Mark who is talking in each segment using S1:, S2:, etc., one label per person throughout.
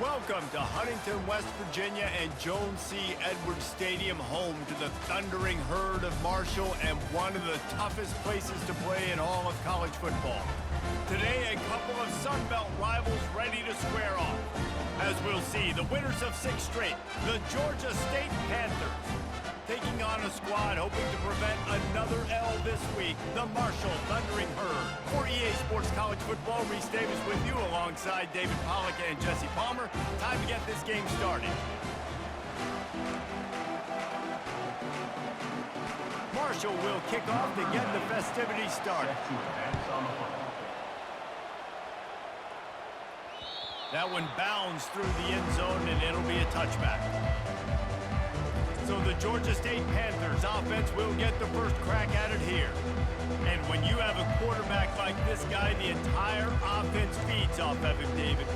S1: Welcome to Huntington, West Virginia and Jones C. Edwards Stadium, home to the thundering herd of Marshall and one of the toughest places to play in all of college football. Today, a couple of Sun Belt rivals ready to square off. As we'll see, the winners of 6 straight, the Georgia State Panthers, taking on a squad hoping to prevent another L this week, the Marshall Thundering Herd. For EA Sports College Football, Reese Davis with you alongside David Pollack and Jesse Palmer. Time to get this game started. Marshall will kick off to get the festivities started. That one bounds through the end zone, and it'll be a touchback. So the Georgia State Panthers offense will get the first crack at it here. And when you have a quarterback like this guy, the entire offense feeds off of him, David.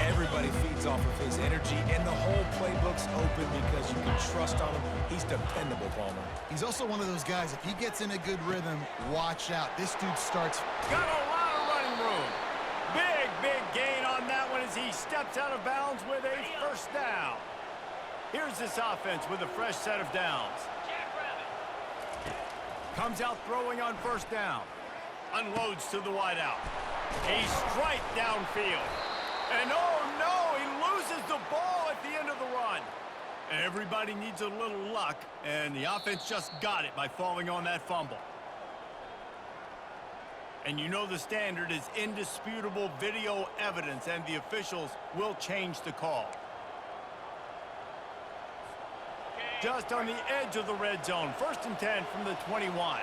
S2: Everybody feeds off of his energy, and the whole playbook's open because you can trust on him. He's dependable, Palmer.
S3: He's also one of those guys, if he gets in a good rhythm, watch out. This dude starts.
S1: Got a lot of running room. Big gain on that one as he steps out of bounds with a first down. Here's this offense with a fresh set of downs. Comes out throwing on first down. Unloads to the wideout. A strike downfield. And oh no, he loses the ball at the end of the run. Everybody needs a little luck, and the offense just got it by falling on that fumble. And you know the standard is indisputable video evidence, and the officials will change the call. Just on the edge of the red zone. 1st and 10 from the 21.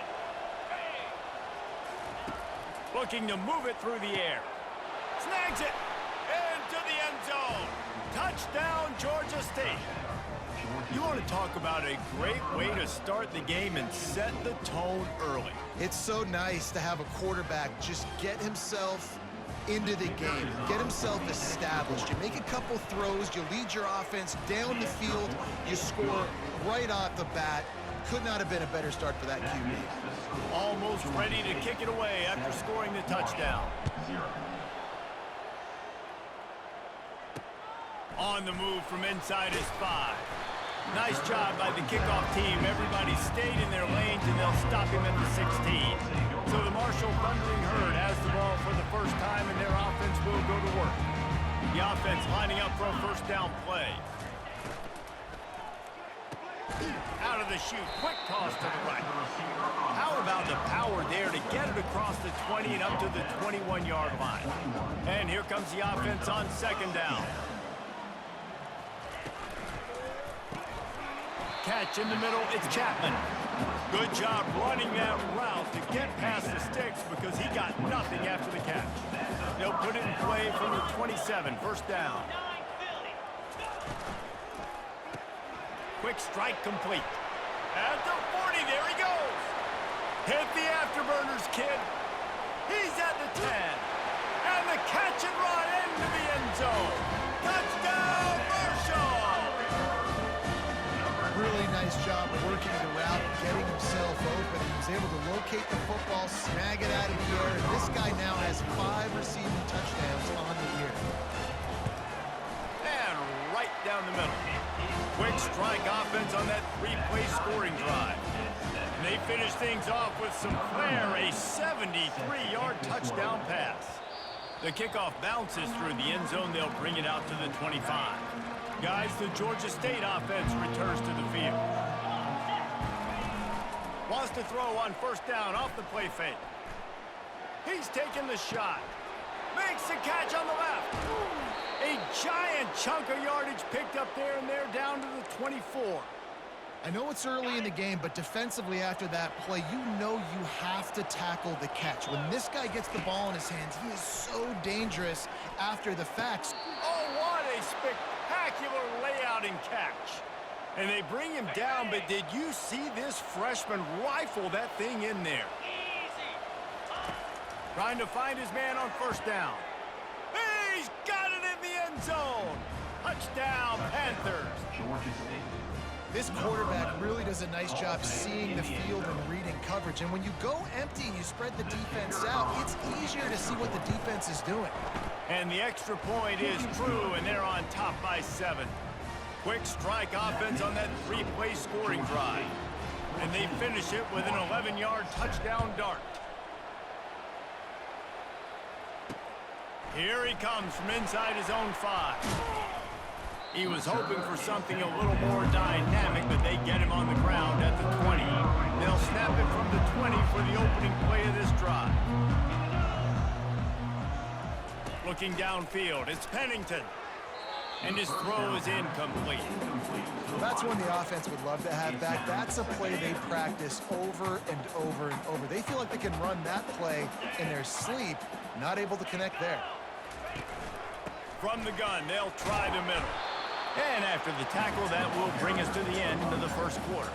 S1: Looking to move it through the air. Snags it into the end zone. Touchdown, Georgia State. You want to talk about a great way to start the game and set the tone early.
S3: It's so nice to have a quarterback just get himself into the game, get himself established. You make a couple throws, you lead your offense down the field, you score right off the bat. Could not have been a better start for that QB.
S1: Almost ready to kick it away after scoring the touchdown. On the move from inside his 5. Nice job by the kickoff team. Everybody stayed in their lanes, and they'll stop him at the 16. So the Marshall Thundering Herd has the ball for the first time, and their offense will go to work. The offense lining up for a first down play. Out of the chute, quick toss to the right. How about the power there to get it across the 20 and up to the 21-yard line? And here comes the offense on 2nd down. Catch in the middle, it's Chapman. Good job running that route to get past the sticks because he got nothing after the catch. They'll put it in play from the 27, 1st down. Quick strike complete. At the 40, there he goes. Hit the afterburners, kid. He's at the 10. And the catch and run into the end zone. Touchdown, Marshall!
S3: Really nice job working the route, getting himself open. He was able to locate the football, snag it out of the air, and this guy now has 5 receiving touchdowns on the year.
S1: And right down the middle. Quick strike offense on that 3-play scoring drive. And they finish things off with some flair, a 73-yard touchdown pass. The kickoff bounces through the end zone. They'll bring it out to the 25. Guys, the Georgia State offense returns to the field. Wants to throw on 1st down off the play fake. He's taking the shot. Makes the catch on the left. A giant chunk of yardage picked up there, and they're down to the 24.
S3: I know it's early in the game, but defensively after that play, you know you have to tackle the catch. When this guy gets the ball in his hands, he is so dangerous after the fact.
S1: Oh, what a spectacular layout and catch. And they bring him down, but did you see this freshman rifle that thing in there? Trying to find his man on 1st down. He's got it in the end zone. Touchdown, Panthers.
S3: This quarterback really does a nice job seeing the field and reading coverage. And when you go empty and you spread the defense out, it's easier to see what the defense is doing.
S1: And the extra point is true, and they're on top by 7. Quick strike offense on that 3-play scoring drive. And they finish it with an 11-yard touchdown dart. Here he comes from inside his own 5. He was hoping for something a little more dynamic, but they get him on the ground at the 20. They'll snap it from the 20 for the opening play of this drive. Looking downfield, it's Pennington. And his throw is incomplete.
S3: Well, that's one the offense would love to have back. That's a play they practice over and over and over. They feel like they can run that play in their sleep, not able to connect there.
S1: From the gun, they'll try the middle. And after the tackle, that will bring us to the end of the first quarter.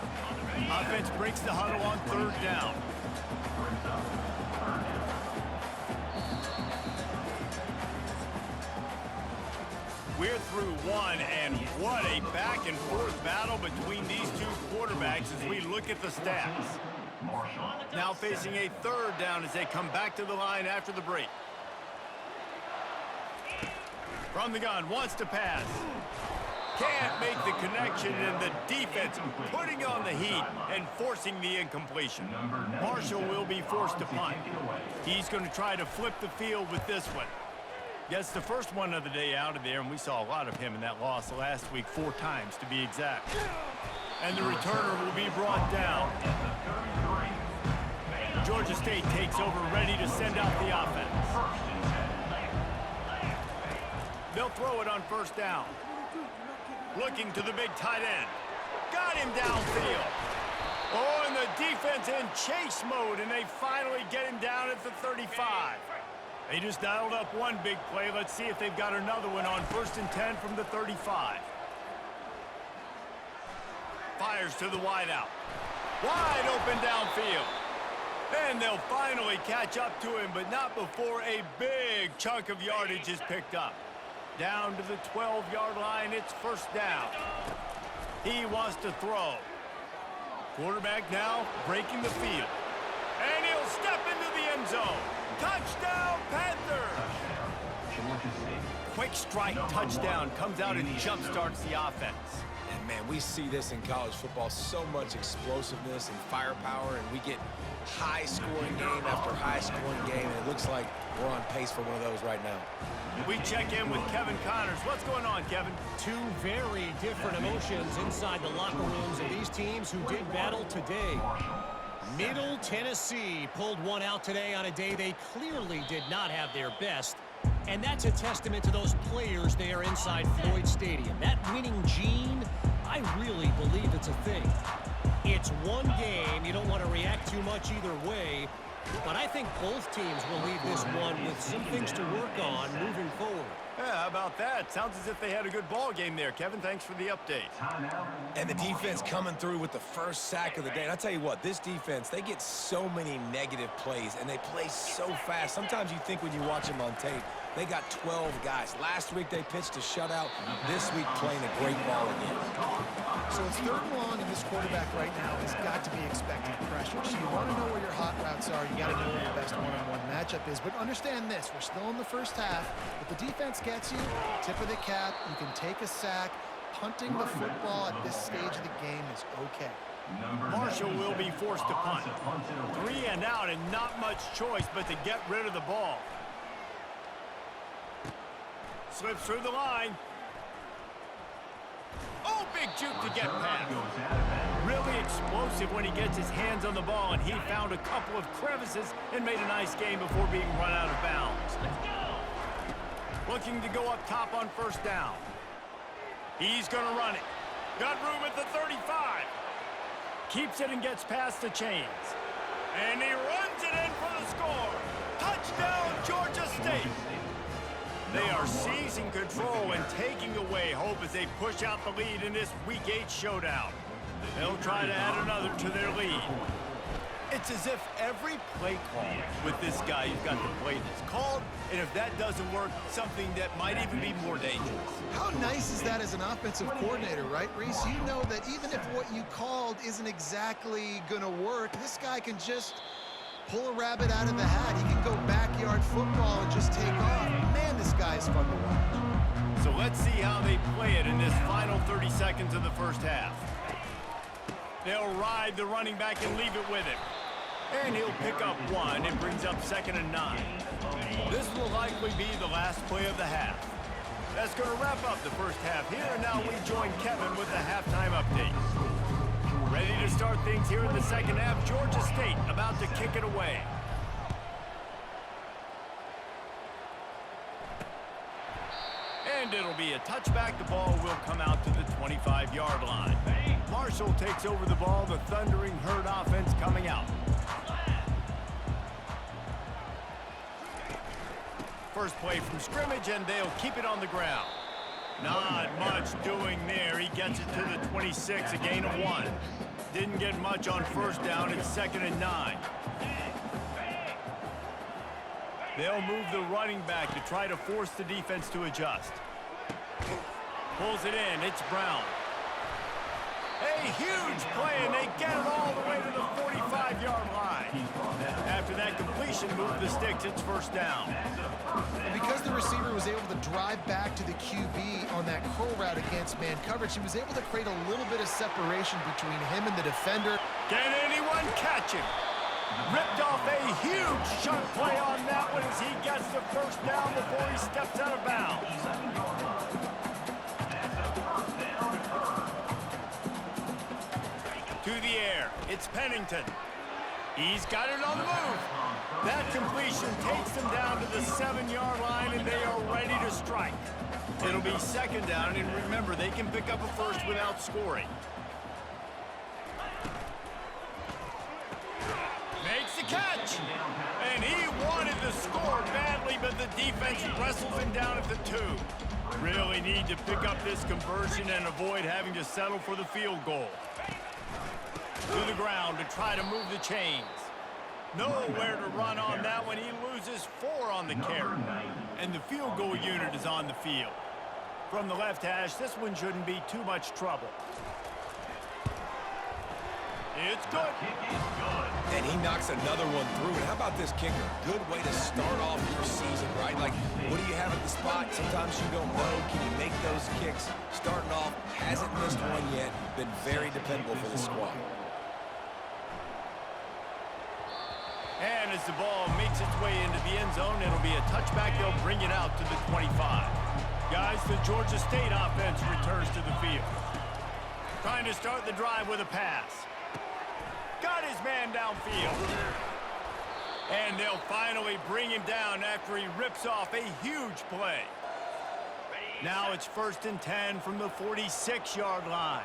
S1: Offense breaks the huddle on 3rd down. We're through one, and what a back-and-forth battle between these two quarterbacks as we look at the stats. Now facing a 3rd down as they come back to the line after the break. From the gun, wants to pass. Can't make the connection, and the defense putting on the heat and forcing the incompletion. Marshall will be forced to punt. He's going to try to flip the field with this one. Gets the first one of the day out of there, and we saw a lot of him in that loss last week, 4 times to be exact. And the returner will be brought down. Georgia State takes over, ready to send out the offense. They'll throw it on 1st down. Looking to the big tight end. Got him downfield. Oh, and the defense in chase mode, and they finally get him down at the 35. They just dialed up one big play. Let's see if they've got another one on 1st and 10 from the 35. Fires to the wideout. Wide open downfield. And they'll finally catch up to him, but not before a big chunk of yardage is picked up. Down to the 12-yard line, it's 1st down. He wants to throw. Quarterback now breaking the field. And he'll step into the end zone. Touchdown, Panthers! Quick strike touchdown comes out and jump-starts the offense.
S2: And, man, we see this in college football, so much explosiveness and firepower, and we get high-scoring game after high-scoring game, and it looks like we're on pace for one of those right now.
S1: We check in with Kevin Connors. What's going on, Kevin?
S4: 2 very different emotions inside the locker rooms of these teams who did battle today. Middle Tennessee pulled one out today on a day they clearly did not have their best. And that's a testament to those players there inside Floyd Stadium. That winning gene, I really believe it's a thing. It's one game. You don't want to react too much either way. But I think both teams will leave this one with some things to work on moving forward.
S1: Yeah, how about that? Sounds as if they had a good ball game there, Kevin. Thanks for the update.
S2: And the defense coming through with the first sack of the day. And I'll tell you what, this defense, they get so many negative plays, and they play so fast. Sometimes you think when you watch them on tape, they got 12 guys. Last week they pitched a shutout. This week playing a great ball again.
S3: So it's 3rd and long, and this quarterback right now has got to be expecting pressure. So you want to know where your hot routes are. You got to know where the best one-on-one matchup is. But understand this, we're still in the first half. If the defense gets you, tip of the cap, you can take a sack. Punting the football at this stage of the game is okay.
S1: Marshall will be forced to punt. 3 and out, and not much choice but to get rid of the ball. Slips through the line. Oh, big juke to get past. Really explosive when he gets his hands on the ball, and he found a couple of crevices and made a nice game before being run out of bounds. Looking to go up top on 1st down. He's going to run it. Got room at the 35. Keeps it and gets past the chains. And he runs it in for the score. Touchdown, Georgia State. They are seizing control and taking away hope as they push out the lead in this Week 8 showdown. They'll try to add another to their lead. It's as if every play call with this guy who's got the play that's called, and if that doesn't work, something that might even be more dangerous.
S3: How nice is that as an offensive coordinator, right, Reese? You know that even if what you called isn't exactly going to work, this guy can just pull a rabbit out of the hat. He can go backyard football and just take off. Man, this guy is fun to watch.
S1: So let's see how they play it in this final 30 seconds of the first half. They'll ride the running back and leave it with him. And he'll pick up 1 and brings up 2nd and 9. This will likely be the last play of the half. That's going to wrap up the first half here, and now we join Kevin with the halftime update. Ready to start things here in the second half. Georgia State about to kick it away. And it'll be a touchback. The ball will come out to the 25-yard line. Marshall takes over the ball. The Thundering Herd offense coming out. First play from scrimmage, and they'll keep it on the ground. Not much doing there. He gets it to the 26, a gain of 1. Didn't get much on first down. It's 2nd and 9. They'll move the running back to try to force the defense to adjust. Pulls it in. It's Brown. A huge play, and they get it all the way to the 45-yard line. After that completion, move the sticks. It's first down.
S3: And because the receiver was able to drive back to the QB on that curl route against man coverage, he was able to create a little bit of separation between him and the defender.
S1: Can anyone catch him? Ripped off a huge chunk play on that one as he gets the first down before he steps out of bounds. To the air, it's Pennington. He's got it on the move. That completion takes them down to the 7-yard line, and they are ready to strike. It'll be 2nd down, and remember, they can pick up a first without scoring. Makes the catch. And he wanted the score badly, but the defense wrestles him down at the 2. Really need to pick up this conversion and avoid having to settle for the field goal. To the ground to try to move the chains. Nowhere to run on that one. He loses 4 on the carry. And the field goal unit is on the field. From the left hash, this one shouldn't be too much trouble. It's good.
S2: And he knocks another one through. And how about this kicker? Good way to start off your season, right? Like, what do you have at the spot? Sometimes you don't know. Can you make those kicks? Starting off, hasn't missed one yet. Been very dependable for the squad.
S1: And as the ball makes its way into the end zone, it'll be a touchback. They'll bring it out to the 25. Guys, the Georgia State offense returns to the field. Trying to start the drive with a pass. Got his man downfield. And they'll finally bring him down after he rips off a huge play. Now it's 1st and 10 from the 46-yard line.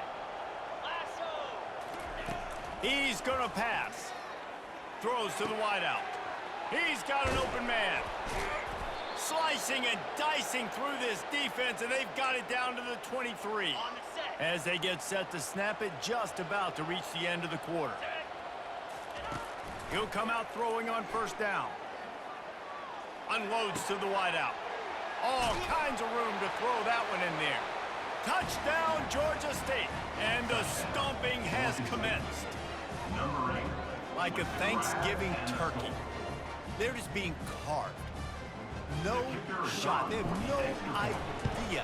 S1: He's going to pass. Throws to the wideout. He's got an open man. Slicing and dicing through this defense, and they've got it down to the 23. As they get set to snap it, just about to reach the end of the quarter. He'll come out throwing on first down. Unloads to the wideout. All kinds of room to throw that one in there. Touchdown, Georgia State. And the stomping has commenced. Like a Thanksgiving turkey. They're just being carved. No shot. They have no idea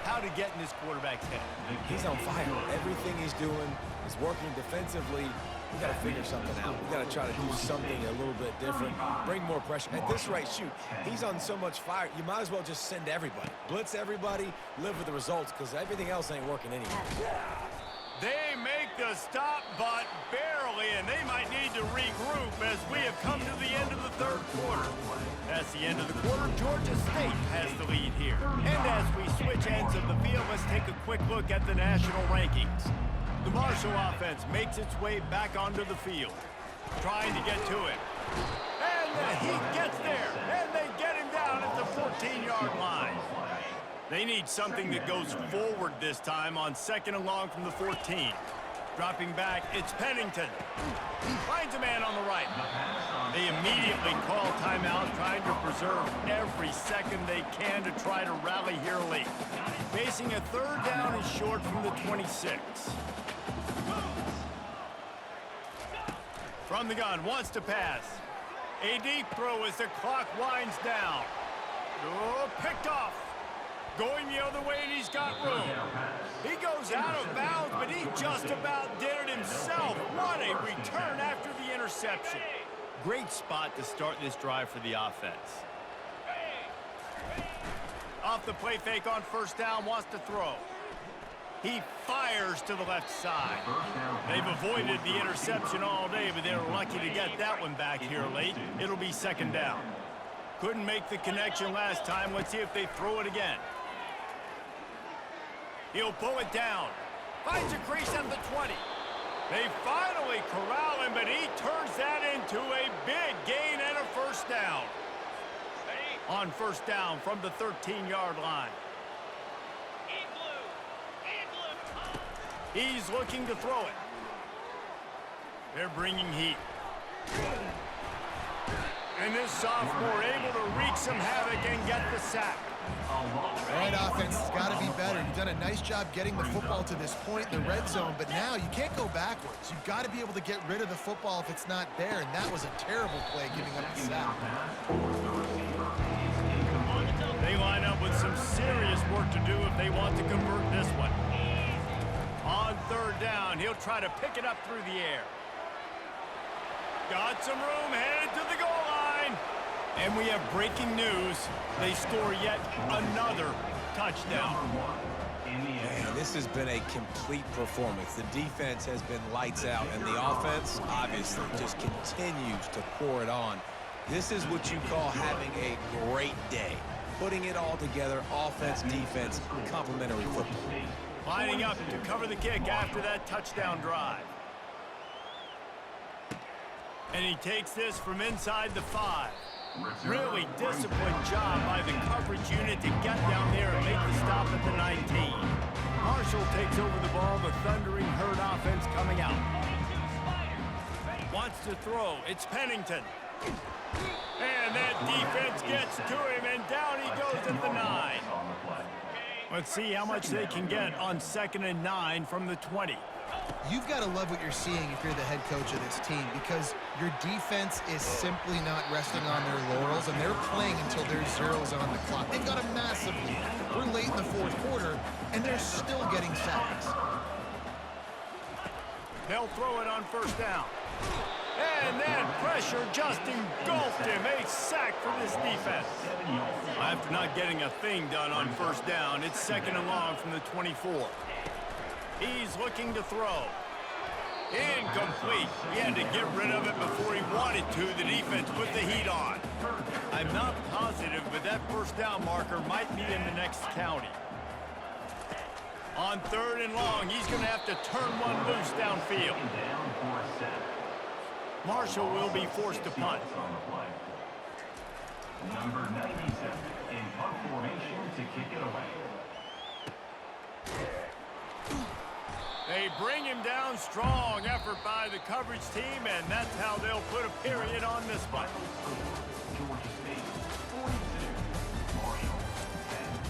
S1: how to get in this quarterback's head.
S2: He's on fire. Everything he's doing is working defensively. We got to figure something out. We got to try to do something a little bit different. Bring more pressure. At this rate, shoot, he's on so much fire, you might as well just send everybody. Blitz everybody, live with the results, because everything else ain't working anymore.
S1: They make the stop, but barely, and they might need to regroup as we have come to the end of the 3rd quarter. That's the end of the quarter. Georgia State has the lead here. And as we switch ends of the field, let's take a quick look at the national rankings. The Marshall offense makes its way back onto the field, trying to get to him. And he gets there, and they get him down at the 14-yard line. They need something that goes forward this time on 2nd and long from the 14. Dropping back, it's Pennington. Finds a man on the right. They immediately call timeout, trying to preserve every second they can to try to rally here late. Facing a 3rd down and short from the 26. From the gun, wants to pass. A deep throw as the clock winds down. Oh, picked off. Going the other way, and he's got room. He goes out of bounds, but he just about did it himself. What a return after the interception. Great spot to start this drive for the offense. Off the play fake on first down, wants to throw. He fires to the left side. They've avoided the interception all day, but they're lucky to get that one back here late. It'll be second down. Couldn't make the connection last time. Let's see if they throw it again. He'll pull it down. Finds a crease at the 20. They finally corral him, but he turns that into a big gain and a first down. On first down from the 13-yard line. He's looking to throw it. They're bringing heat. And this sophomore able to wreak some havoc and get the sack.
S3: All right, offense, it's got to be better. You've done a nice job getting the football to this point in the red zone, but now you can't go backwards. You've got to be able to get rid of the football if it's not there, and that was a terrible play giving up the sack.
S1: They line up with some serious work to do if they want to convert this one. On third down, he'll try to pick it up through the air. Got some room, headed to the goal line. And we have breaking news. They score yet another touchdown.
S2: Man, this has been a complete performance. The defense has been lights out, and the offense, obviously, just continues to pour it on. This is what you call having a great day. Putting it all together, offense, defense, complementary football.
S1: Lining up to cover the kick after that touchdown drive. And he takes this from inside the 5. Really disciplined job by the coverage unit to get down there and make the stop at the 19. Marshall takes over the ball, the Thundering Herd offense coming out. Wants to throw, it's Pennington. And that defense gets to him, and down he goes at the 9. Let's see how much they can get on 2nd and 9 from the 20.
S3: You've got to love what you're seeing if you're the head coach of this team, because your defense is simply not resting on their laurels, and they're playing until there's zeros on the clock. They've got a massive lead. We're late in the fourth quarter, and they're still getting sacks.
S1: They'll throw it on first down. And then pressure just engulfed him. A sack for this defense. After not getting a thing done on first down, it's 2nd and long from the 24. He's looking to throw. Incomplete. He had to get rid of it before he wanted to. The defense put the heat on. I'm not positive, but that first down marker might be in the next county. On 3rd and long, he's going to have to turn one loose downfield. Marshall will be forced to punt.
S5: Number 97 in punt formation to kick it away.
S1: They bring him down. Strong effort by the coverage team, and that's how they'll put a period on this one.
S5: Georgia State 42, Marshall 10.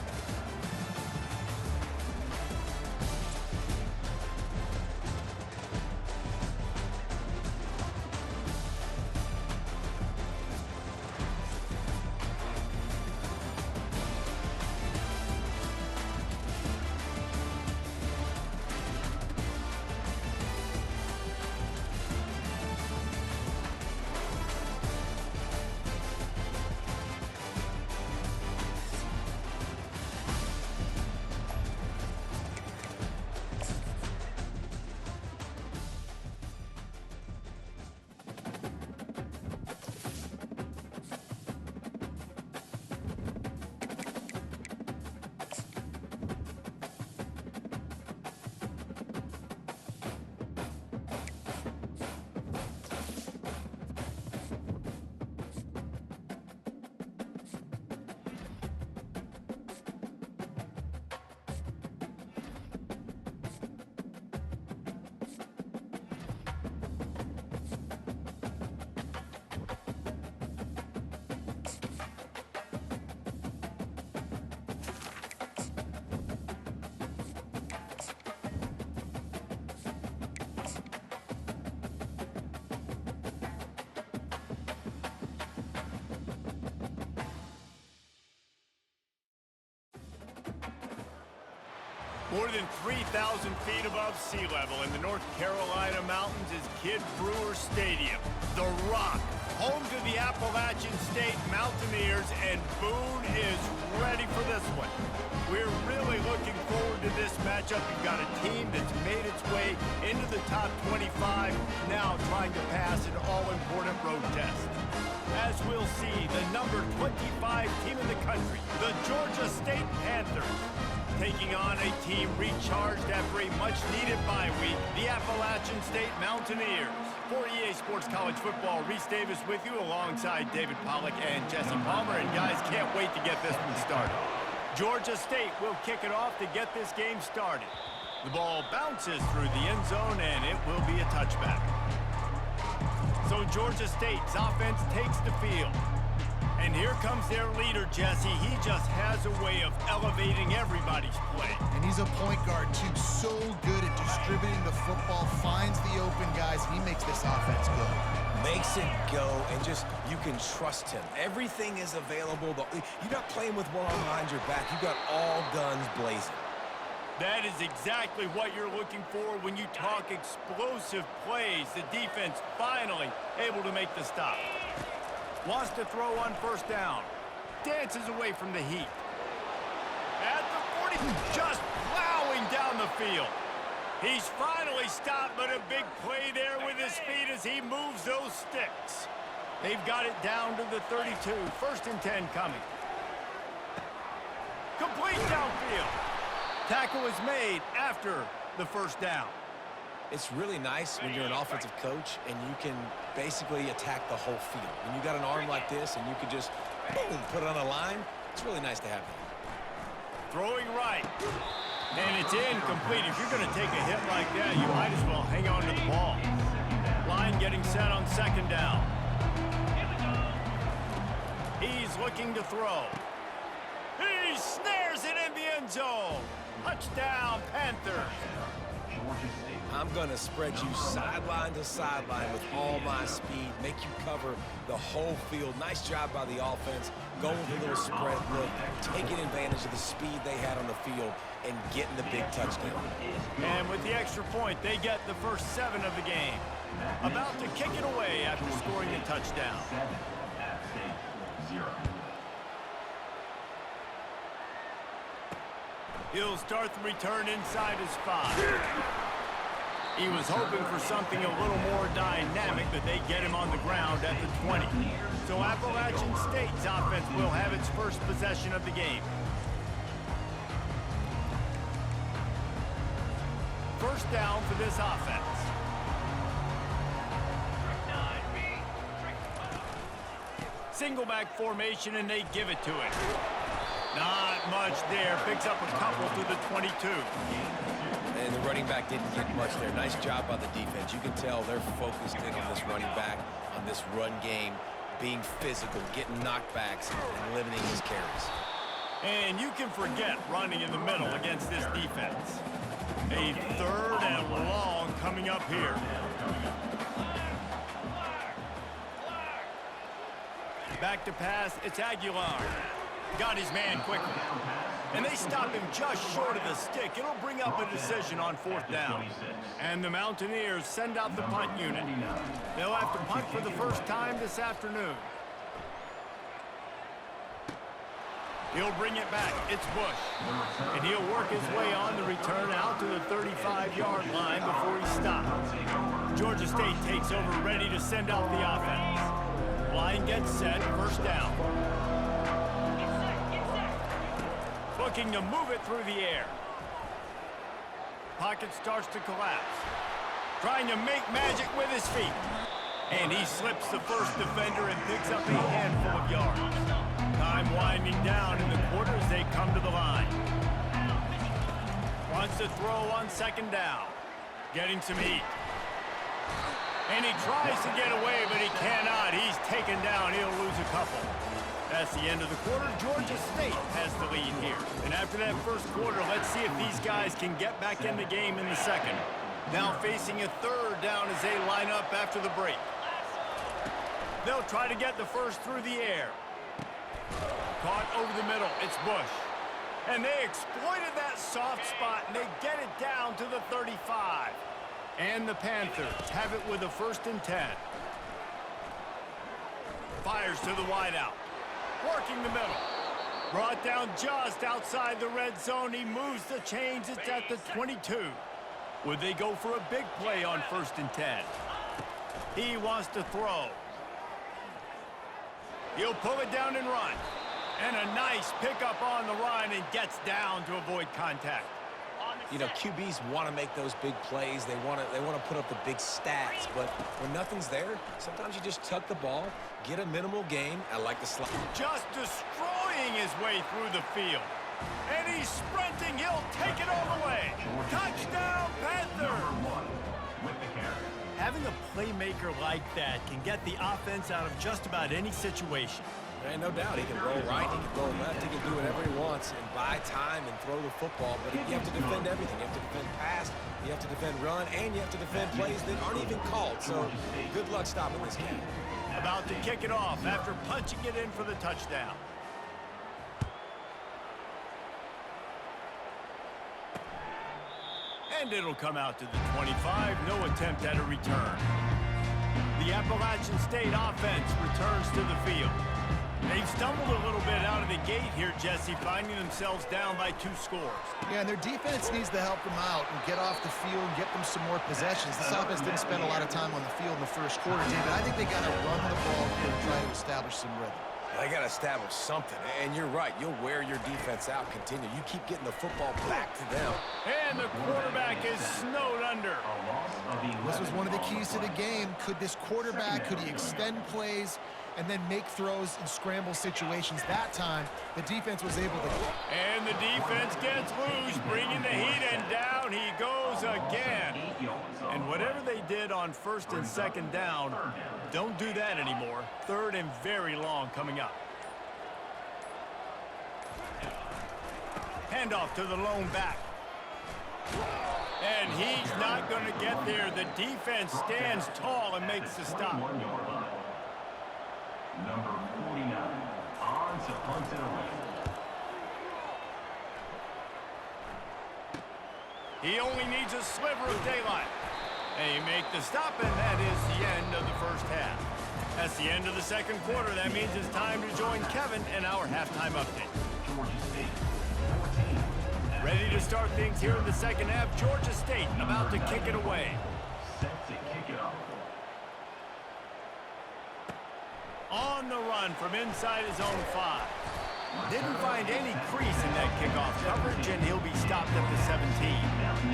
S1: More than 3,000 feet above sea level in the North Carolina mountains is Kid Brewer Stadium. The Rock, home to the Appalachian State Mountaineers, and Boone is ready for this one. We're really looking forward to this matchup. You've got a team that's made its way into the top 25, now trying to pass an all-important road test. As we'll see, the number 25 team in the country, the Georgia State Panthers, taking on a team recharged after a much-needed bye week, the Appalachian State Mountaineers. For EA Sports College Football, Reese Davis with you alongside David Pollack and Jesse Palmer. And guys, can't wait to get this one started. Georgia State will kick it off to get this game started. The ball bounces through the end zone, and it will be a touchback. So Georgia State's offense takes the field. And here comes their leader, Jesse. He just has a way of elevating everybody's play.
S3: And he's a point guard, too. So good at distributing the football, finds the open guys, and he makes this offense go.
S2: Makes it go, and just, you can trust him. Everything is available. You're not playing with one arm behind your back. You got all guns blazing.
S1: That is exactly what you're looking for when you talk explosive plays. The defense finally able to make the stop. Wants to throw on first down. Dances away from the heat. At the 40, just plowing down the field. He's finally stopped, but a big play there with his feet as he moves those sticks. They've got it down to the 32. First and 10 coming. Complete downfield. Tackle is made after the first down.
S2: It's really nice when you're an offensive coach and you can basically attack the whole field. When you got an arm like this and you can just, boom, put it on a line, it's really nice to have that.
S1: Throwing right. And it's incomplete. If you're going to take a hit like that, you might as well hang on to the ball. Line getting set on second down. He's looking to throw. He snares it in the end zone. Touchdown, Panthers.
S2: I'm going to spread you sideline to sideline with all my speed, make you cover the whole field. Nice job by the offense, going with a little spread look, taking advantage of the speed they had on the field, and getting the big touchdown.
S1: And with the extra point, they get the first 7 of the game. About to kick it away after scoring the touchdown. He'll start the return inside his 5. He was hoping for something a little more dynamic, but they get him on the ground at the 20. So Appalachian State's offense will have its first possession of the game. First down for this offense. Single back formation, and they give it to him. Not much there. Picks up a couple to the 22.
S2: And the running back didn't get much there. Nice job by the defense. You can tell they're focused in on this running back, on this run game, being physical, getting knockbacks, and limiting his carries.
S1: And you can forget running in the middle against this defense. A third and long coming up here. Back to pass, it's Aguilar. Got his man quickly. And they stop him just short of the stick. It'll bring up a decision on fourth down. And the Mountaineers send out the punt unit. They'll have to punt for the first time this afternoon. He'll bring it back. It's Bush. And he'll work his way on the return out to the 35-yard line before he stops. Georgia State takes over, ready to send out the offense. Line gets set, first down. Looking to move it through the air. Pocket starts to collapse. Trying to make magic with his feet. And he slips the first defender and picks up a handful of yards. Time winding down in the quarter as they come to the line. Wants to throw on second down. Getting some heat. And he tries to get away, but he cannot. He's taken down. He'll lose a couple. That's the end of the quarter. Georgia State has the lead here. And after that first quarter, let's see if these guys can get back in the game in the second. Now facing a third down as they line up after the break. They'll try to get the first through the air. Caught over the middle. It's Bush. And they exploited that soft spot, and they get it down to the 35. And the Panthers have it with a 1st and 10. Fires to the wideout. Working the middle. Brought down just outside the red zone. He moves the chains. It's at the 22. Would they go for a big play on 1st and 10? He wants to throw. He'll pull it down and run. And a nice pickup on the run and gets down to avoid contact.
S2: You know, QBs want to make those big plays. They want to put up the big stats. But when nothing's there, sometimes you just tuck the ball, get a minimal gain. I like the slide.
S1: Just destroying his way through the field. And he's sprinting. He'll take it all the way. Touchdown, Panthers!
S5: With the carry.
S1: Having a playmaker like that can get the offense out of just about any situation.
S2: And no doubt, he can roll right, he can roll left, he can do whatever he wants and buy time and throw the football. But you have to defend everything. You have to defend pass, you have to defend run, and you have to defend plays that aren't even called. So good luck stopping this game.
S1: About to kick it off after punching it in for the touchdown. And it'll come out to the 25. No attempt at a return. The Appalachian State offense returns to the field. They've stumbled a little bit out of the gate here, Jesse, finding themselves down by 2 scores.
S3: Yeah, and their defense needs to help them out and get off the field and get them some more possessions. This offense didn't spend a lot of time on the field in the first quarter, David. I think they got to run the ball here and try to establish some rhythm.
S2: They got to establish something. And you're right. You'll wear your defense out. Continue. You keep getting the football back to them.
S1: And the quarterback is snowed under.
S3: This was one of the keys to the game. Could this quarterback, could he extend plays and then make throws in scramble situations? That time, the defense was able to.
S1: And the defense gets loose, bringing the heat, and down he goes again. And whatever they did on 1st and 2nd down, don't do that anymore. 3rd and very long coming up. Handoff to the lone back. And he's not going to get there. The defense stands tall and makes the stop.
S5: Number 49, on to punt it away.
S1: He only needs a sliver of daylight. And you make the stop, and that is the end of the first half. That's the end of the 2nd quarter. That means it's time to join Kevin in our halftime update.
S5: Georgia State, 14.
S1: Ready to start things here in the 2nd half. Georgia State about to kick it away.
S5: Set to kick it off.
S1: On the run from inside his own 5. Didn't find any crease in that kickoff coverage, and he'll be stopped at the 17.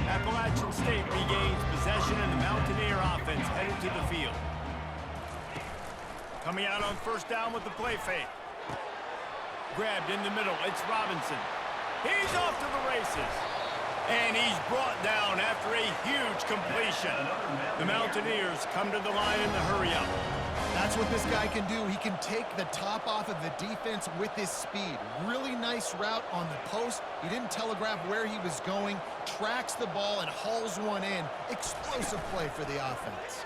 S1: Appalachian State regains possession, and the Mountaineer offense headed to the field. Coming out on 1st down with the play fake. Grabbed in the middle. It's Robinson. He's off to the races. And he's brought down after a huge completion. The Mountaineers come to the line in the hurry-up.
S3: That's what this guy can do. He can take the top off of the defense with his speed. Really nice route on the post. He didn't telegraph where he was going. Tracks the ball and hauls one in. Explosive play for the offense.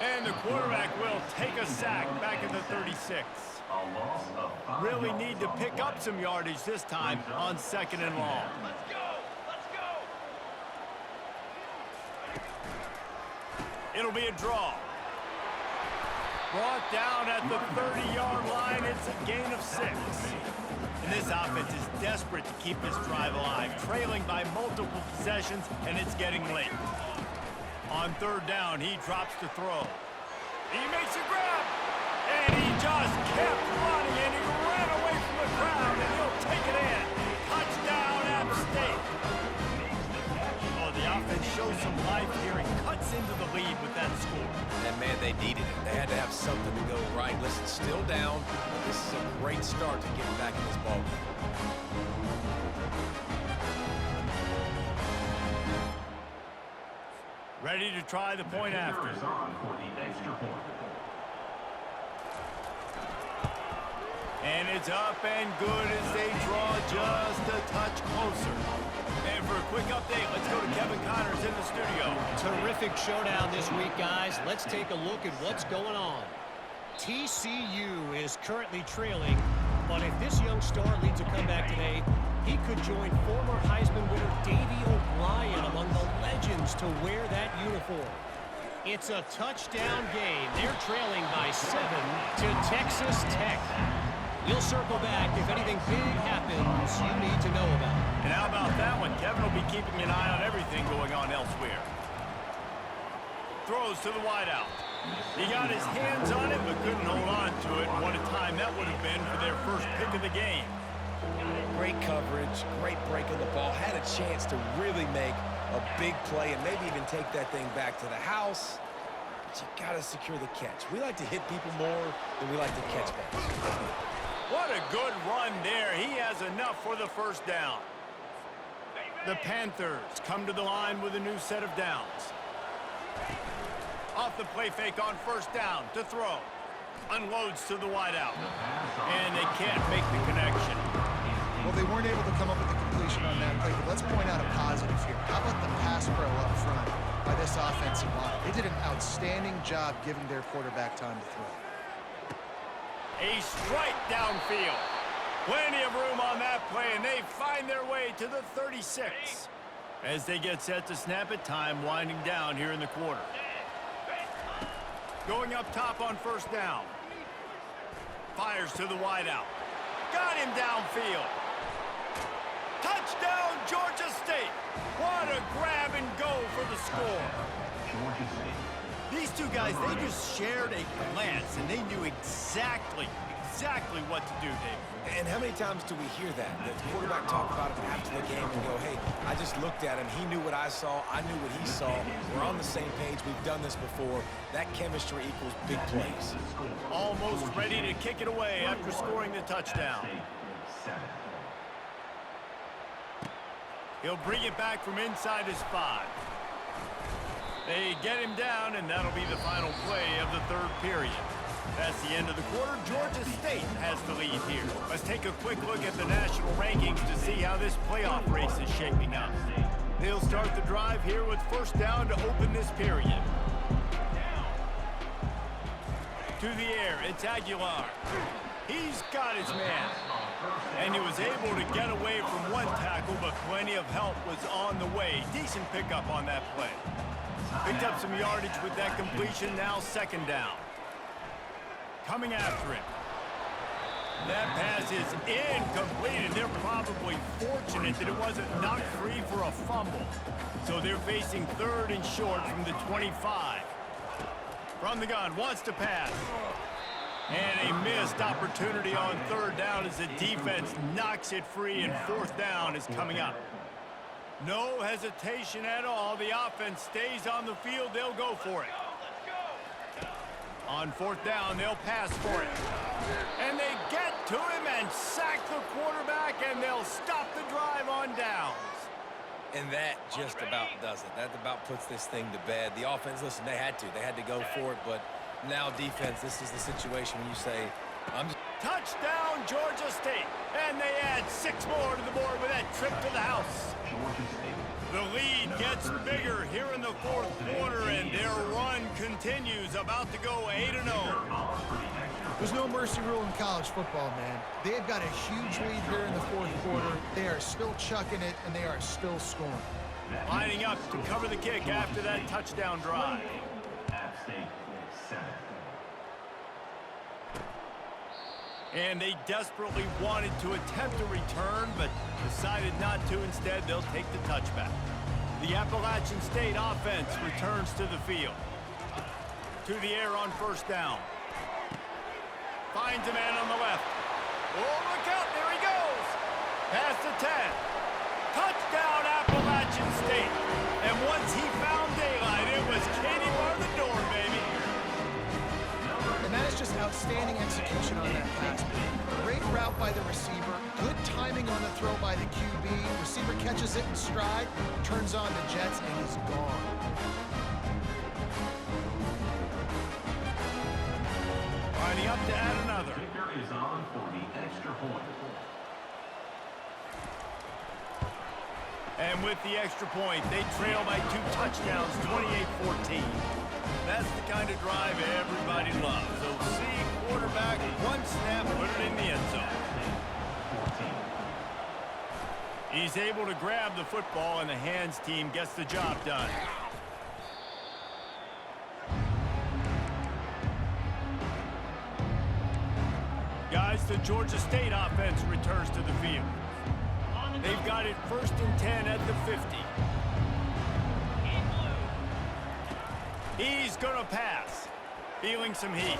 S1: And the quarterback will take a sack back at the 36.
S5: A loss of 5
S1: Really
S5: yards.
S1: need to pick up some yardage this time on 2nd and long.
S4: Let's go! Let's go!
S1: It'll be a draw. Brought down at the 30-yard line. It's a gain of 6. And this offense is desperate to keep this drive alive, trailing by multiple possessions, and it's getting late. On 3rd down, he drops to throw. He makes a grab, and he just kept running, and he ran away from the crowd, and he'll take it in. Touchdown, App State. Oh, the offense shows some life here and cuts into the lead with that score.
S2: And, man, they needed it. They had to have something to go right. Listen, still down, but this is a great start to getting back in this ballgame.
S1: Ready to try the point after.
S5: Is on for the extra point.
S1: And it's up and good as they draw just a touch closer. And for a quick update, let's go to Kevin Connors in the studio.
S4: Terrific showdown this week, guys. Let's take a look at what's going on. TCU is currently trailing But if this young star leads a comeback today, he could join former Heisman winner Davey O'Brien among the legends to wear that uniform. It's a touchdown game. They're trailing by 7 to Texas Tech. We'll circle back if anything big happens you need to know about.
S1: And how about that one? Kevin will be keeping an eye on everything going on elsewhere. Throws to the wideout. He got his hands on it, but couldn't hold on to it. What a time that would have been for their first pick of the game.
S2: Great coverage, great break of the ball. Had a chance to really make a big play and maybe even take that thing back to the house. But you got to secure the catch. We like to hit people more than we like to catch balls.
S1: What a good run there. He has enough for the first down. The Panthers come to the line with a new set of downs. Off the play fake on first down to throw. Unloads to the wideout. And they can't make the connection.
S3: Well, they weren't able to come up with the completion on that play, but let's point out a positive here. How about the pass pro up front by this offensive line? They did an outstanding job giving their quarterback time to throw.
S1: A strike downfield. Plenty of room on that play, and they find their way to the 36. As they get set to snap it, time winding down here in the quarter. Going up top on first down. Fires to the wideout. Got him downfield. Touchdown, Georgia State. What a grab and go for the score.
S5: Georgia State.
S1: These two guys, they just shared a glance, and they knew exactly what to do, Dave.
S2: And how many times do we hear that? The quarterback talk about him after the game and go, hey, I just looked at him. He knew what I saw. I knew what he saw. We're on the same page. We've done this before. That chemistry equals big plays.
S1: Almost ready to kick it away after scoring the touchdown. He'll bring it back from inside his 5. They get him down, and that'll be the final play of the third period. That's the end of the quarter. Georgia State has the lead here. Let's take a quick look at the national rankings to see how this playoff race is shaping up. They'll start the drive here with first down to open this period. To the air, it's Aguilar. He's got his man. And he was able to get away from one tackle, but plenty of help was on the way. Decent pickup on that play. Picked up some yardage with that completion, now second down. Coming after him. That pass is incomplete, and they're probably fortunate that it wasn't knocked free for a fumble. So they're facing third and short from the 25. From the gun, wants to pass. And a missed opportunity on third down as the defense knocks it free, and fourth down is coming up. No hesitation at all. The offense stays on the field. They'll go for it. On fourth down, they'll pass for it. And they get to him and sack the quarterback, and they'll stop the drive on downs.
S2: And that just about does it. That about puts this thing to bed. The offense, listen, they had to go for it, but now defense, this is the situation when you say,
S1: Touchdown, Georgia State. And they add 6 more to the board with that trip to the house.
S5: Georgia State.
S1: The lead gets bigger here in the fourth quarter, and their run continues, about to go 8-0.
S3: There's no mercy rule in college football, man. They've got a huge lead here in the fourth quarter. They are still chucking it, and they are still scoring.
S1: Lining up to cover the kick after that touchdown drive.
S5: App State 7.
S1: And they desperately wanted to attempt a return, but decided not to. Instead, they'll take the touchback. The Appalachian State offense returns to the field. To the air on first down. Finds a man on the left. Oh, look out, there he goes. Past the 10. Touchdown, Appalachian State. And once he found daylight, it was Katie bar the door, baby.
S3: And that is just outstanding execution on that pass. Great route by the receiver. Good timing on the throw by the QB. Receiver catches it in stride, turns on the jets, and he's gone.
S1: Lining up to add another.
S5: Kicker is on for the extra point.
S1: And with the extra point, they trail by 2 touchdowns, 28-14. That's the kind of drive everybody loves. So see quarterback, one snap, put it in the end zone. He's able to grab the football, and the hands team gets the job done. Guys, the Georgia State offense returns to the field. They've got it 1st and 10 at the 50. He's going to pass. Feeling some heat.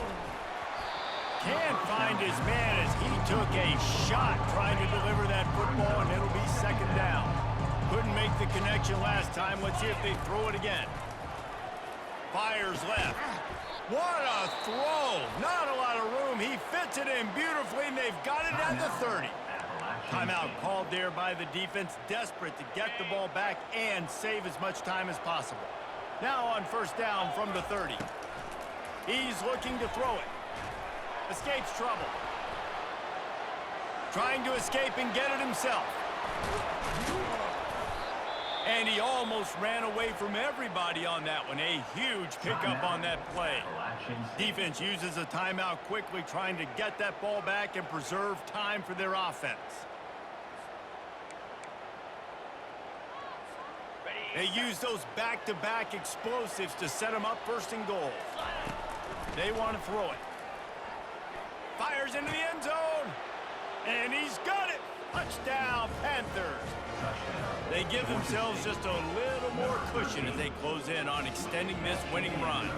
S1: Can't find his man as he took a shot trying to deliver that football, and it'll be 2nd down. Couldn't make the connection last time. Let's see if they throw it again. Fires left. What a throw. Not a lot of room. He fits it in beautifully, and they've got it at the 30. Timeout called there by the defense, desperate to get the ball back and save as much time as possible. Now on 1st down from the 30. He's looking to throw it. Escapes trouble. Trying to escape and get it himself. And he almost ran away from everybody on that one. A huge pickup on that play. Defense uses a timeout quickly, trying to get that ball back and preserve time for their offense. They use those back-to-back explosives to set them up 1st and goal. They want to throw it. Fires into the end zone. And he's got it. Touchdown, Panthers. They give themselves just a little more cushion as they close in on extending this winning run.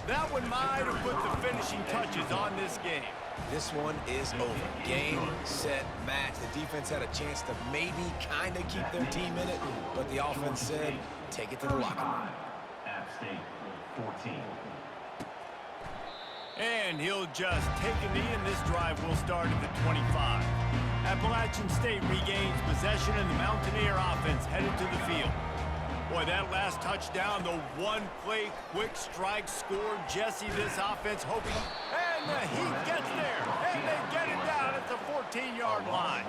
S1: That one might have put the finishing touches on this game.
S2: This one is over. Game, set, match. The defense had a chance to maybe kind of keep their team in it, but the offense said, take it to the locker room.
S5: App State 14.
S1: And he'll just take a knee, and this drive will start at the 25. Appalachian State regains possession, and the Mountaineer offense headed to the field. Boy, that last touchdown, the one-play quick strike scored Jesse this offense hoping. And the Heat gets there, and they get it down at the 14-yard line.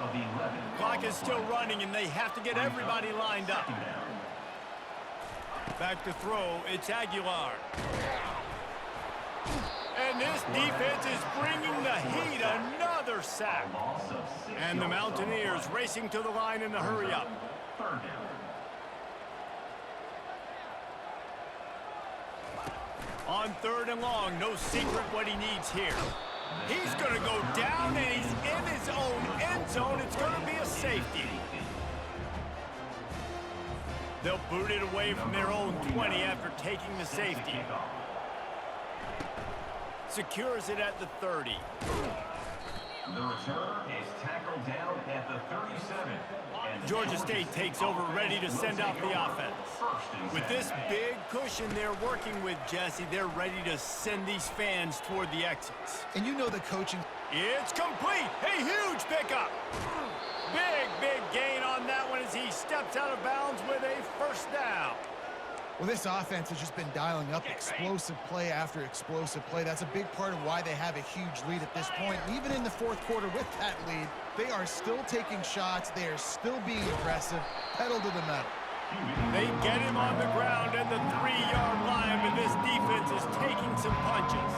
S1: Clock is still running, and they have to get everybody lined up. Back to throw, it's Aguilar. And this defense is bringing the Heat another sack. And the Mountaineers racing to the line in the hurry-up. On 3rd and long, no secret what he needs here. He's going to go down, and he's in his own end zone. It's going to be a safety. They'll boot it away from their own 20 after taking the safety. Secures it at the 30.
S5: The return is tackled down at the 37.
S1: Georgia State takes over, ready to send out the offense. With this big cushion they're working with, Jesse, they're ready to send these fans toward the exits.
S3: And you know the coaching.
S1: It's complete. A huge pickup. Big gain on that one as he steps out of bounds with a 1st down.
S3: Well, this offense has just been dialing up explosive play after explosive play. That's a big part of why they have a huge lead at this point. And even in the 4th quarter with that lead, they are still taking shots. They are still being aggressive, pedal to the metal.
S1: They get him on the ground at the 3-yard line, but this defense is taking some punches.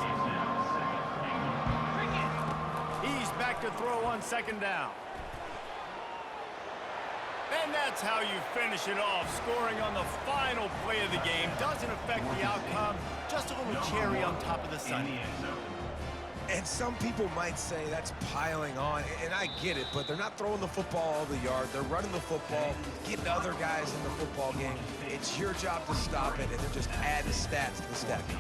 S1: He's back to throw on 2nd down. And that's how you finish it off. Scoring on the final play of the game doesn't affect the outcome. Just a little cherry on top of the sundae.
S2: And some people might say that's piling on, and I get it, but they're not throwing the football all the yard. They're running the football, getting other guys in the football game. It's your job to stop it, and then just add the stats to the stat sheet.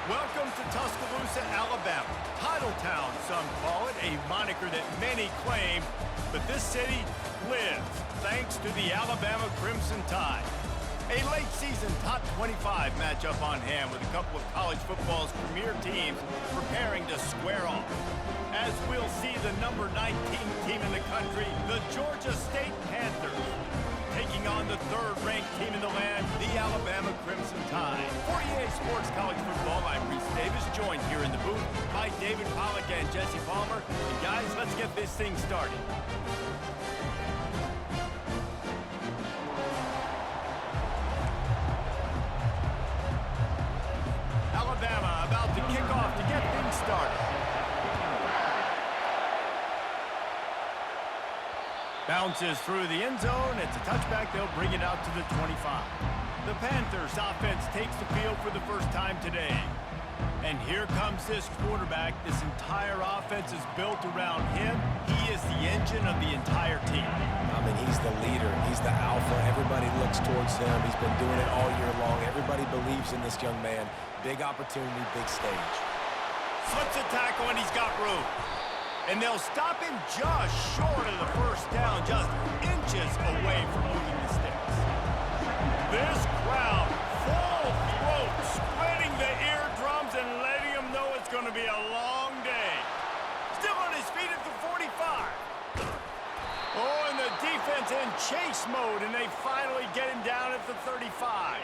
S1: Welcome to Tuscaloosa, Alabama. Titletown, some call it, a moniker that many claim, but this city lives thanks to the Alabama Crimson Tide. A late-season top 25 matchup on hand with a couple of college football's premier teams preparing to square off. As we'll see the number 19 team in the country, the Georgia State Panthers, taking on the third-ranked team in the land, the Alabama Crimson Tide. For EA Sports College Football, I'm Reese Davis, joined here in the booth by David Pollack and Jesse Palmer. And guys, let's get this thing started. Alabama about to kick off to get things started. Bounces through the end zone. It's a touchback. They'll bring it out to the 25. The Panthers offense takes the field for the first time today. And here comes this quarterback. This entire offense is built around him. He is the engine of the entire team.
S2: I mean, he's the leader. He's the alpha. Everybody looks towards him. He's been doing it all year long. Everybody believes in this young man. Big opportunity, big stage.
S1: Flips a tackle, and he's got room. And they'll stop him just short of the first down, just inches away from moving the sticks. This crowd, full throat, splitting the eardrums and letting them know it's going to be a long day. Still on his feet at the 45. Oh, and the defense in chase mode, and they finally get him down at the 35.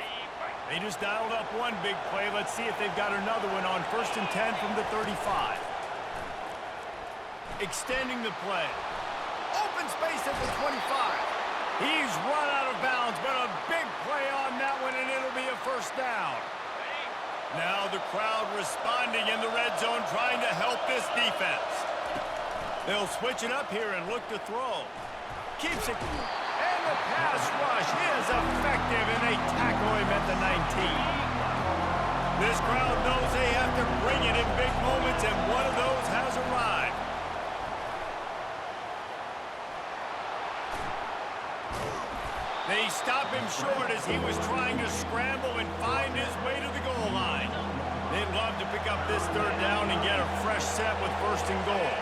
S1: They just dialed up one big play. Let's see if they've got another one on 1st and 10 from the 35. Extending the play. Open space at the 25. He's run out of bounds, but a big play on that one, and it'll be a first down. Now the crowd responding in the red zone, trying to help this defense. They'll switch it up here and look to throw. Keeps it. And the pass rush is effective, and they tackle him at the 19. This crowd knows they have to bring it in big moments, and one of those has arrived. They stop him short as he was trying to scramble and find his way to the goal line. They'd love to pick up this third down and get a fresh set with 1st and goal.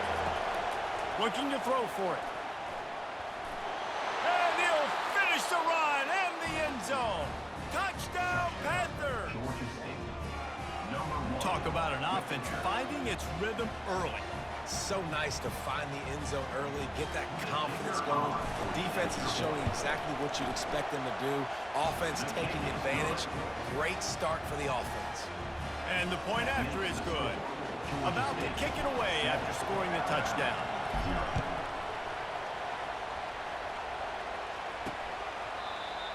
S1: Looking to throw for it. And he'll finish the run and the end zone. Touchdown, Panthers! Talk about an offense finding its rhythm early.
S2: So nice to find the end zone early, get that confidence going. The defense is showing exactly what you'd expect them to do. Offense taking advantage. Great start for the offense.
S1: And the point after is good. About to kick it away after scoring the touchdown.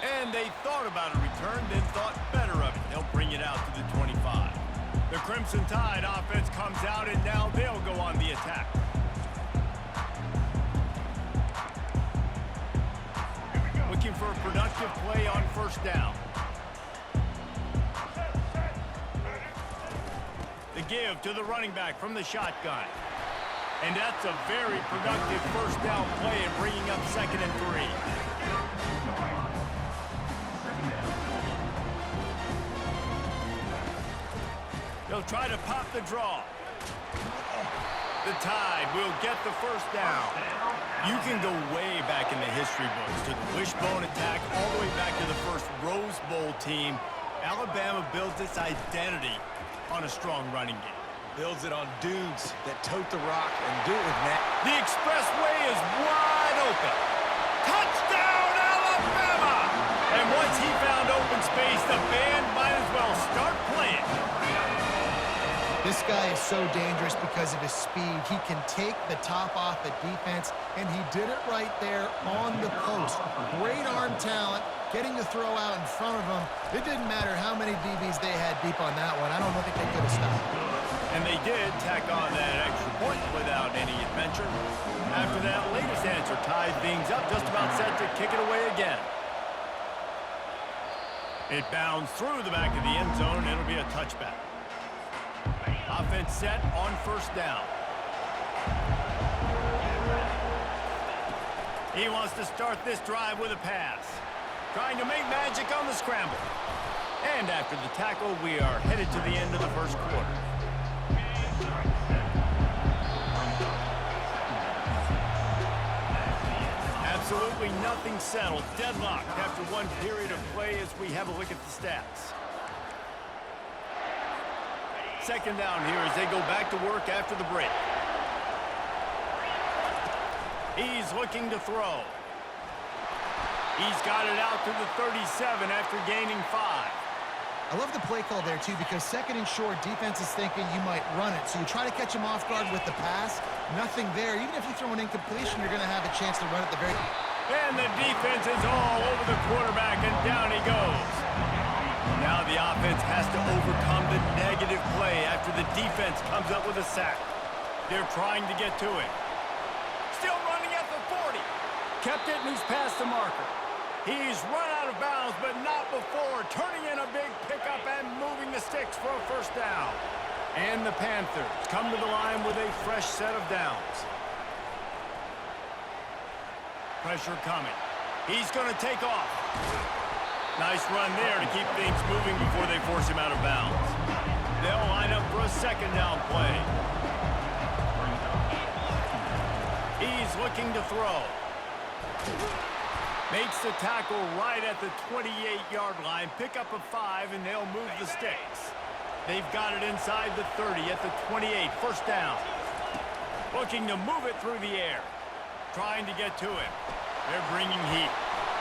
S1: And they thought about a return, then thought better of it. They'll bring it out to the 25. The Crimson Tide offense comes out, and now they'll go on the attack. Looking for a productive play on 1st down. The give to the running back from the shotgun. And that's a very productive 1st down play and bringing up 2nd and 3. They'll try to pop the draw. The Tide will get the 1st down. You can go way back in the history books to the wishbone attack all the way back to the first Rose Bowl team. Alabama builds its identity on a strong running game.
S2: Builds it on dudes that tote the rock and do it with net.
S1: The expressway is wide open. Touchdown, Alabama! And once he found open space, the band might as well start playing.
S3: This guy is so dangerous because of his speed. He can take the top off the defense, and he did it right there on the post. Great arm talent, getting the throw out in front of him. It didn't matter how many DBs they had deep on that one. I don't think they could have stopped.
S1: And they did tack on that extra point without any adventure. After that latest answer tied things up, just about set to kick it away again. It bounds through the back of the end zone, and it'll be a touchback. Offense set on 1st down. He wants to start this drive with a pass. trying to make magic on the scramble. And after the tackle, we are headed to the end of the first quarter. Absolutely nothing settled. Deadlocked after one period of play as we have a look at the stats. Second down here as they go back to work after the break. He's looking to throw. He's got it out to the 37 after gaining 5.
S3: I love the play call there, too, because second and short, defense is thinking you might run it. So you try to catch him off guard with the pass. Nothing there. Even if you throw an incompletion, you're going to have a chance to run at the very...
S1: And the defense is all over the quarterback, and down he goes. Now the offense has to overcome the negative play after the defense comes up with a sack. They're trying to get to it. Still running at the 40. Kept it, and he's past the marker. He's run out of bounds, but not before turning in a big pickup and moving the sticks for a first down. And the Panthers come to the line with a fresh set of downs. Pressure coming. He's going to take off. Nice run there to keep things moving before they force him out of bounds. They'll line up for a second down play. He's looking to throw. Makes the tackle right at the 28-yard line. Pick up a 5, and they'll move the sticks. They've got it inside the 30 at the 28. First down. Looking to move it through the air. Trying to get to him. They're bringing heat.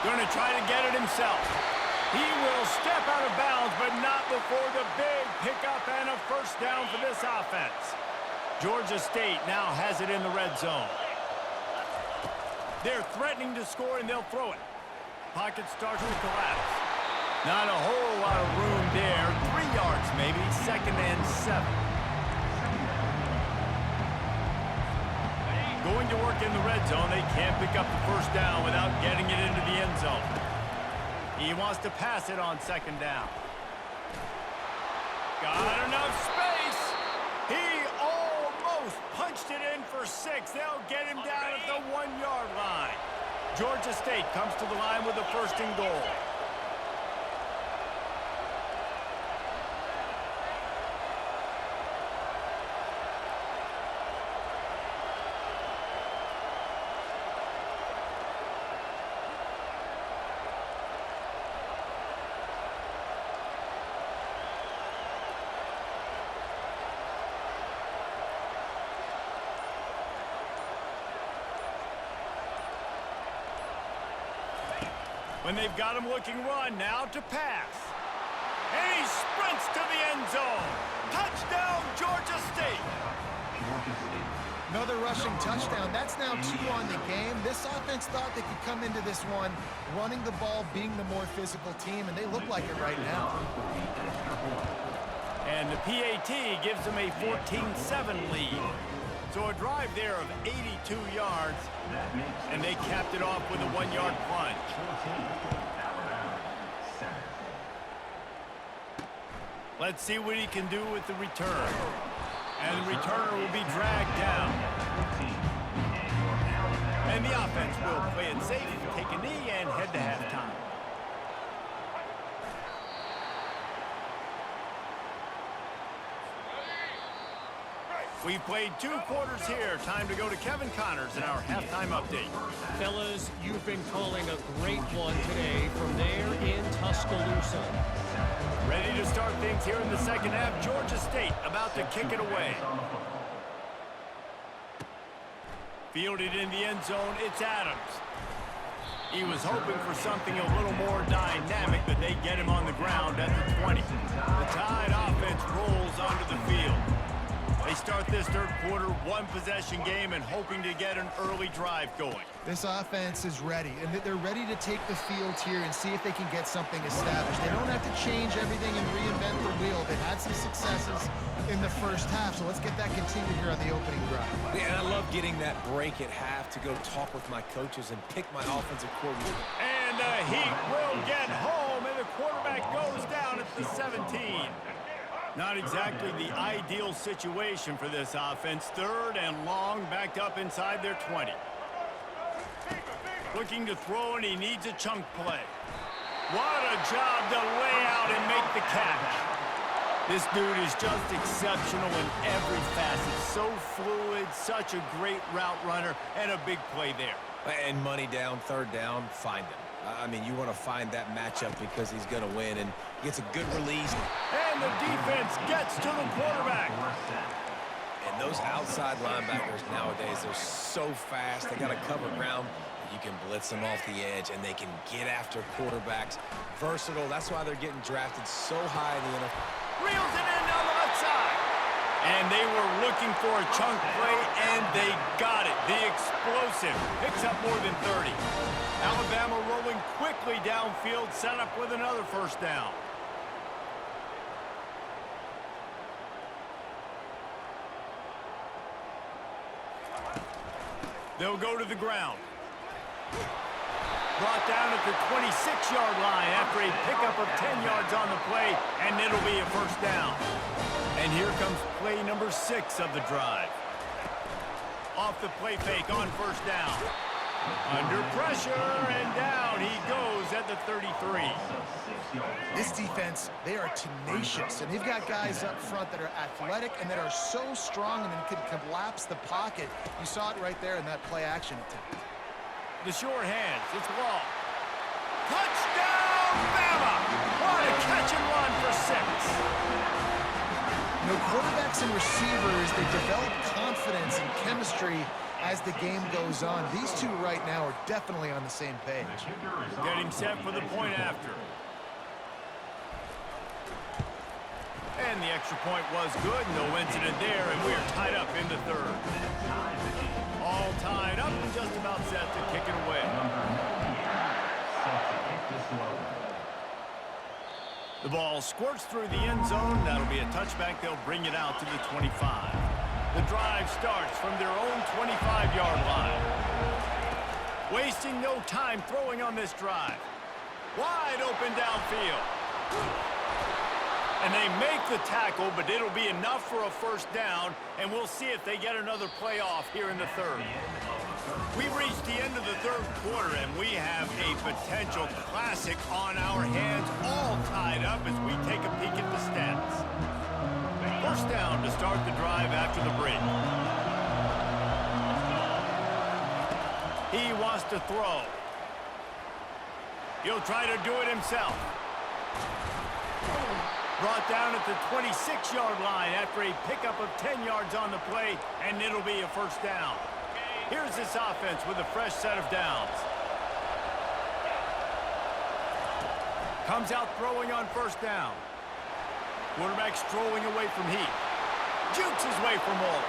S1: Going to try to get it himself. He will step out of bounds, but not before the big pickup and a first down for this offense. Georgia State now has it in the red zone. They're threatening to score, and they'll throw it. Pocket starts to collapse. Not a whole lot of room there. 3 yards maybe. Second and 7. Going to work in the red zone. They can't pick up the first down without getting it into the end zone. He wants to pass it on second down. Got enough space. He almost punched it in for 6. They'll get him down at the 1-yard line. Georgia State comes to the line with a first and goal. When they've got him looking run, now to pass. And he sprints to the end zone. Touchdown, Georgia State.
S3: Another rushing touchdown. That's now 2 on the game. This offense thought they could come into this one running the ball, being the more physical team, and they look like it right now.
S1: And the PAT gives them a 14-7 lead. So a drive there of 82 yards, and they capped it off with a 1-yard plunge. Let's see what he can do with the return. And the returner will be dragged down. And the offense will play it safe, take a knee, and head to halftime. We've played 2 quarters here. Time to go to Kevin Connors in our halftime update.
S4: Fellas, you've been calling a great one today from there in Tuscaloosa.
S1: Ready to start things here in the second half. Georgia State about to kick it away. Fielded in the end zone, it's Adams. He was hoping for something a little more dynamic, but they get him on the ground at the 20. The Tide offense rolls onto the field. They start this third quarter, 1-possession game, and hoping to get an early drive going.
S3: This offense is ready, and they're ready to take the field here and see if they can get something established. They don't have to change everything and reinvent the wheel. They've had some successes in the first half, so let's get that continued here on the opening drive.
S2: Yeah, and I love getting that break at half to go talk with my coaches and pick my offensive coordinator.
S1: And the Heat will get home, and the quarterback goes down at the 17. Not exactly the ideal situation for this offense. 3rd and long, backed up inside their 20. Looking to throw, and he needs a chunk play. What a job to lay out and make the catch. This dude is just exceptional in every facet. So fluid, such a great route runner, and a big play there.
S2: And money down, third down, find him. I mean, you want to find that matchup because he's going to win, and gets a good release.
S1: And the defense gets to the quarterback.
S2: And those outside linebackers nowadays, they're so fast. They got to cover ground. You can blitz them off the edge, and they can get after quarterbacks. Versatile. That's why they're getting drafted so high in the NFL.
S1: Reels it in down the left side. And they were looking for a chunk play, and they got it. The explosive picks up more than 30. Alabama rolling quickly downfield, set up with another first down. They'll go to the ground. Brought down at the 26-yard line after a pickup of 10 yards on the play, and it'll be a first down. And here comes play number 6 of the drive. Off the play fake on first down. Under pressure, and down he goes at the 33.
S3: This defense, they are tenacious, and they've got guys up front that are athletic and that are so strong and can collapse the pocket. You saw it right there in that play-action attempt.
S1: The short hands, it's Wall. Touchdown, Bama! What a catch and run for 6.
S3: You know, quarterbacks and receivers, they develop confidence and chemistry as the game goes on. These two right now are definitely on the same page.
S1: Getting set for the point after. And the extra point was good. No incident there, and we are tied up in the third. All tied up and just about set to kick it away. The ball squirts through the end zone. That'll be a touchback. They'll bring it out to the 25. The drive starts from their own 25-yard line. Wasting no time throwing on this drive. Wide open downfield. And they make the tackle, but it'll be enough for a first down, and we'll see if they get another play off here in the third. We've reached the end of the third quarter, and we have a potential classic on our hands, all tied up as we take a peek at the stats. First down to start the drive after the break. He wants to throw. He'll try to do it himself. Brought down at the 26-yard line after a pickup of 10 yards on the play, and it'll be a first down. Here's this offense with a fresh set of downs. Comes out throwing on first down. Quarterback strolling away from Heath. Jukes his way for more.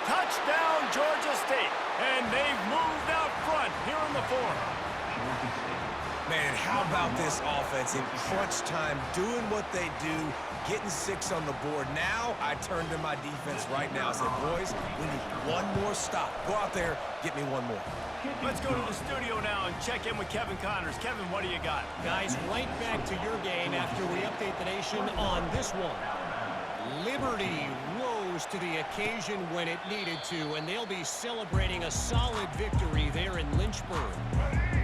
S1: Touchdown, Georgia State. And they've moved out front here in the fourth.
S2: Man, how about this offense in crunch time, doing what they do, getting 6 on the board. Now I turn to my defense right now and say, boys, we need one more stop. Go out there, get me one more.
S1: Let's go to the studio now and check in with Kevin Connors. Kevin, what do you got?
S4: Guys, right back to your game after we update the nation on this one. Liberty rose to the occasion when it needed to, and they'll be celebrating a solid victory there in Lynchburg.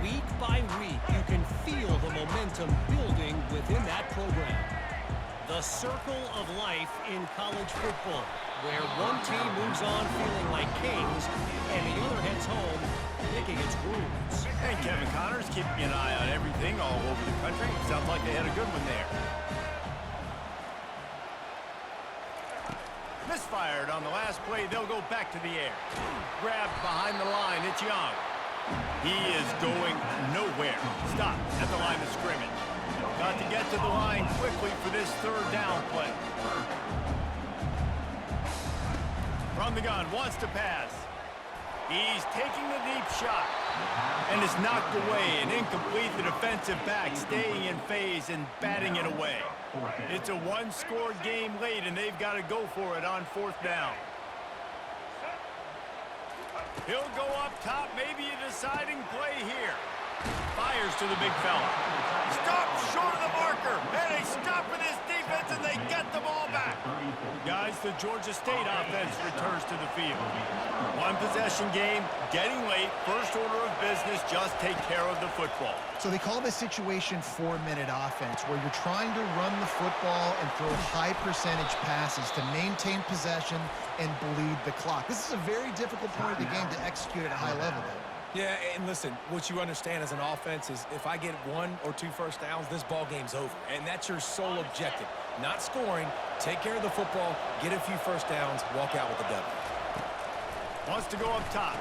S4: Week by week, you can feel the momentum building within that program. The circle of life in college football, where one team moves on feeling like kings, and the other heads home picking its wounds.
S1: And Kevin Connors keeping an eye on everything all over the country. Sounds like they had a good one there. Misfired on the last play. They'll go back to the air. Grabbed behind the line. It's Young. He is going nowhere. Stop at the line of scrimmage. Got to get to the line quickly for this third down play. From the gun, wants to pass. He's taking the deep shot. And it's knocked away and incomplete. The defensive back staying in phase and batting it away. It's a one-score game late, and they've got to go for it on fourth down. He'll go up top, maybe a deciding play here. Fires to the big fella. Stop short of the marker, and they stop for this defense, and they get the ball back. Guys, the Georgia State offense returns to the field. One possession game, getting late, first order of business, just take care of the football.
S3: So they call this situation 4-minute offense, where you're trying to run the football and throw high percentage passes to maintain possession and bleed the clock. This is a very difficult point of the game to execute at a high level, though.
S2: Yeah, and listen, what you understand as an offense is if I get 1 or 2 first downs, this ball game's over. And that's your sole objective. Not scoring, take care of the football, get a few first downs, walk out with the W.
S1: Wants to go up top.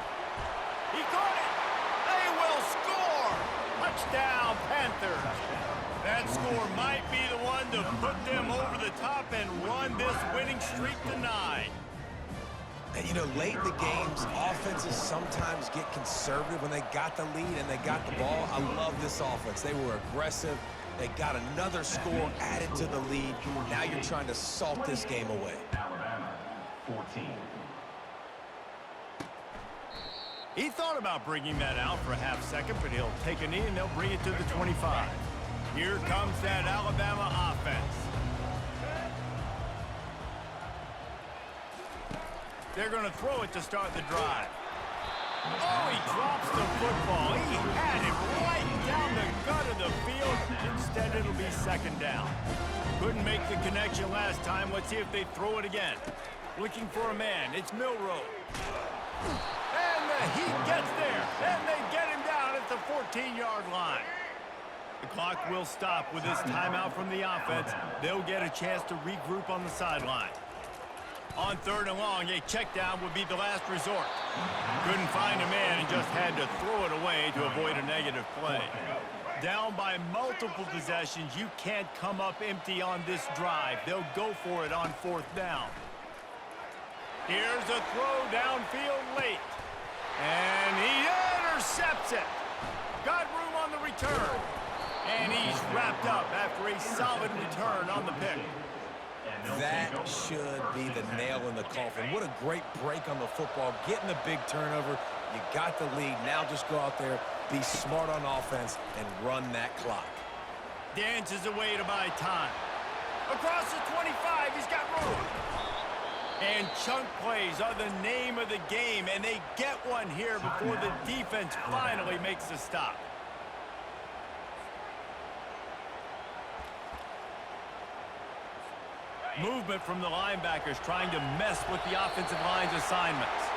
S1: He caught it. They will score. Touchdown, Panthers. That score might be the one to put them over the top and run this winning streak to 9.
S2: And, you know, late in the games, offenses sometimes get conservative when they got the lead and they got the ball. I love this offense. They were aggressive. They got another score added to the lead. Now you're trying to salt this game away.
S5: Alabama, 14.
S1: He thought about bringing that out for a half second, but he'll take a knee and they'll bring it to the 25. Here comes that Alabama offense. They're going to throw it to start the drive. Oh, he drops the football. He had it right down the gut of the field. Instead, it'll be second down. Couldn't make the connection last time. Let's see if they throw it again. Looking for a man. It's Milroe. And the Heat gets there. And they get him down at the 14-yard line. The clock will stop with this timeout from the offense. They'll get a chance to regroup on the sideline. On 3rd and long, a check down would be the last resort. Couldn't find a man and just had to throw it away to avoid a negative play. Down by multiple possessions, you can't come up empty on this drive. They'll go for it on 4th down. Here's a throw downfield late. And he intercepts it. Got room on the return. And he's wrapped up after a solid return on the pick.
S2: That should be the nail in the coffin. What a great break on the football. Getting the big turnover. You got the lead. Now just go out there, be smart on offense, and run that clock.
S1: Dances away to buy time. Across the 25, he's got room. And chunk plays are the name of the game, and they get one here before the defense finally makes a stop. Movement from the linebackers trying to mess with the offensive line's assignments.